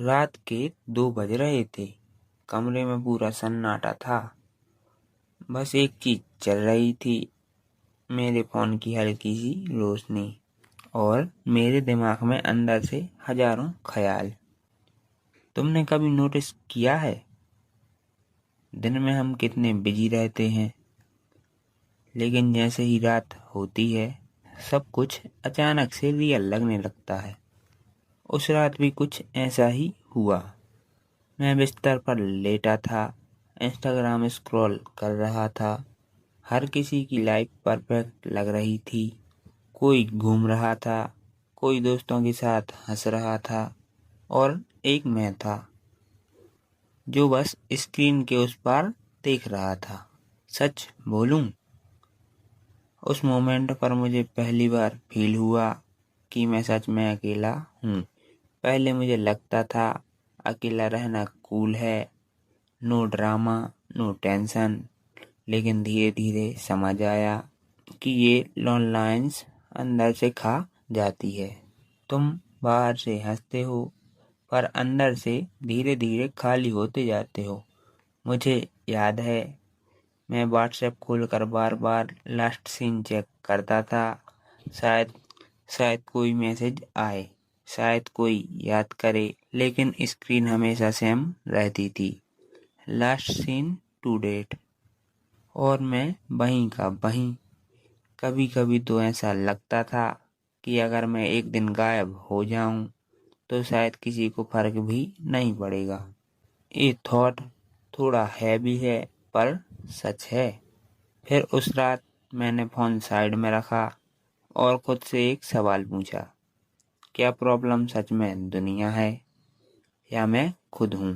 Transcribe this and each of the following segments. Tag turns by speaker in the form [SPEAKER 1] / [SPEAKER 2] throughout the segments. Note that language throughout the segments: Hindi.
[SPEAKER 1] रात के 2 बज रहे थे। कमरे में पूरा सन्नाटा था। बस एक चीज चल रही थी, मेरे फोन की हल्की सी रोशनी और मेरे दिमाग में अंदर से हजारों ख्याल। तुमने कभी नोटिस किया है दिन में हम कितने बिजी रहते हैं, लेकिन जैसे ही रात होती है सब कुछ अचानक से रियल लगने लगता है। उस रात भी कुछ ऐसा ही हुआ। मैं बिस्तर पर लेटा था, इंस्टाग्राम स्क्रॉल कर रहा था। हर किसी की लाइफ परफेक्ट लग रही थी। कोई घूम रहा था, कोई दोस्तों के साथ हंस रहा था और एक मैं था जो बस स्क्रीन के उस पार देख रहा था। सच बोलूं, उस मोमेंट पर मुझे पहली बार फील हुआ कि मैं सच में अकेला हूँ। पहले मुझे लगता था अकेला रहना कूल है, नो ड्रामा, नो टेंशन। लेकिन धीरे धीरे समझ आया कि ये लॉनलाइंस अंदर से खा जाती है। तुम बाहर से हंसते हो पर अंदर से धीरे धीरे खाली होते जाते हो। मुझे याद है मैं व्हाट्सएप खोलकर बार बार लास्ट सीन चेक करता था। शायद शायद कोई मैसेज आए, शायद कोई याद करे, लेकिन स्क्रीन हमेशा सेम रहती थी, लास्ट सीन टू डेट। और मैं वहीं का वहीं। कभी कभी तो ऐसा लगता था कि अगर मैं एक दिन गायब हो जाऊं तो शायद किसी को फर्क भी नहीं पड़ेगा। ये थॉट थोड़ा हैवी है पर सच है। फिर उस रात मैंने फोन साइड में रखा और खुद से एक सवाल पूछा, क्या प्रॉब्लम सच में दुनिया है या मैं खुद हूँ?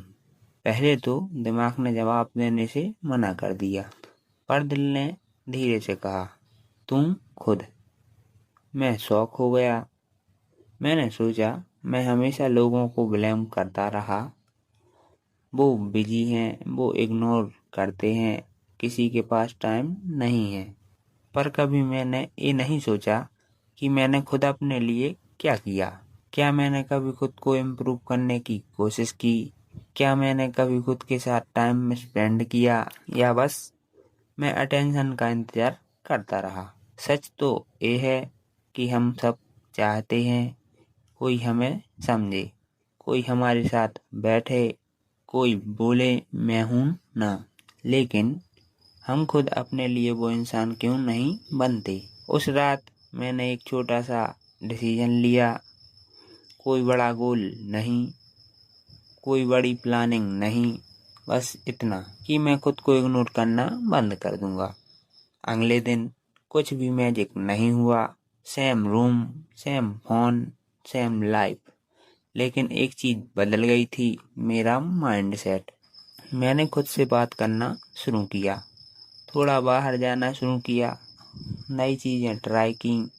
[SPEAKER 1] पहले तो दिमाग ने जवाब देने से मना कर दिया, पर दिल ने धीरे से कहा, तुम खुद। मैं शॉक हो गया। मैंने सोचा मैं हमेशा लोगों को ब्लेम करता रहा, वो बिजी हैं, वो इग्नोर करते हैं, किसी के पास टाइम नहीं है। पर कभी मैंने ये नहीं सोचा कि मैंने खुद अपने लिए क्या किया। क्या मैंने कभी खुद को इम्प्रूव करने की कोशिश की? क्या मैंने कभी खुद के साथ टाइम स्पेंड किया, या बस मैं अटेंशन का इंतजार करता रहा? सच तो ये है कि हम सब चाहते हैं कोई हमें समझे, कोई हमारे साथ बैठे, कोई बोले मैं हूं ना। लेकिन हम खुद अपने लिए वो इंसान क्यों नहीं बनते? उस रात मैंने एक छोटा सा डिसीजन लिया। कोई बड़ा गोल नहीं, कोई बड़ी प्लानिंग नहीं, बस इतना कि मैं खुद को इग्नोर करना बंद कर दूंगा। अगले दिन कुछ भी मैजिक नहीं हुआ। Same room, same phone, same life. लेकिन एक चीज बदल गई थी, मेरा माइंडसेट। मैंने खुद से बात करना शुरू किया, थोड़ा बाहर जाना शुरू किया, नई चीजें ट्राई की।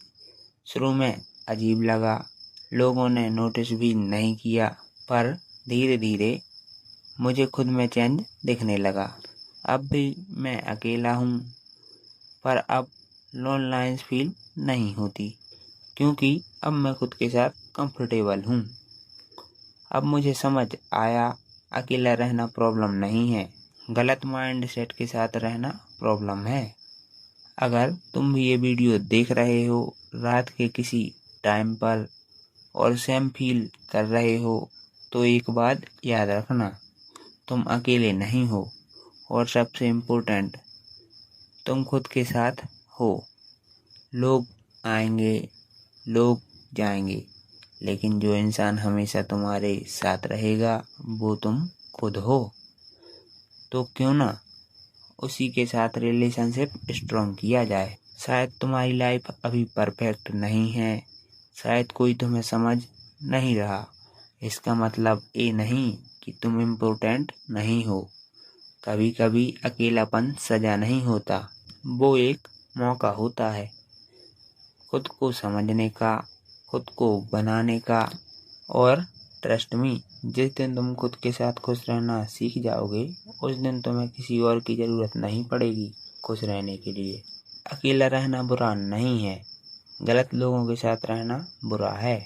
[SPEAKER 1] शुरू में अजीब लगा, लोगों ने नोटिस भी नहीं किया, पर धीरे धीरे मुझे खुद में चेंज दिखने लगा। अब भी मैं अकेला हूँ, पर अब लोनलाइंस फील नहीं होती, क्योंकि अब मैं खुद के साथ कंफर्टेबल हूँ। अब मुझे समझ आया, अकेला रहना प्रॉब्लम नहीं है, गलत माइंडसेट के साथ रहना प्रॉब्लम है। अगर तुम भी ये वीडियो देख रहे हो रात के किसी टाइम पर और सेम फील कर रहे हो, तो एक बात याद रखना, तुम अकेले नहीं हो, और सबसे इम्पोर्टेंट, तुम खुद के साथ हो। लोग आएंगे, लोग जाएंगे, लेकिन जो इंसान हमेशा तुम्हारे साथ रहेगा वो तुम खुद हो। तो क्यों ना उसी के साथ रिलेशनशिप स्ट्रॉन्ग किया जाए। शायद तुम्हारी लाइफ अभी परफेक्ट नहीं है, शायद कोई तुम्हें समझ नहीं रहा। इसका मतलब ये नहीं कि तुम इम्पोर्टेंट नहीं हो। कभी कभी अकेलापन सजा नहीं होता, वो एक मौका होता है खुद को समझने का, खुद को बनाने का। और ट्रस्ट मी, जिस दिन तुम खुद के साथ खुश रहना सीख जाओगे, उस दिन तुम्हें किसी और की ज़रूरत नहीं पड़ेगी खुश रहने के लिए। अकेला रहना बुरा नहीं है, गलत लोगों के साथ रहना बुरा है।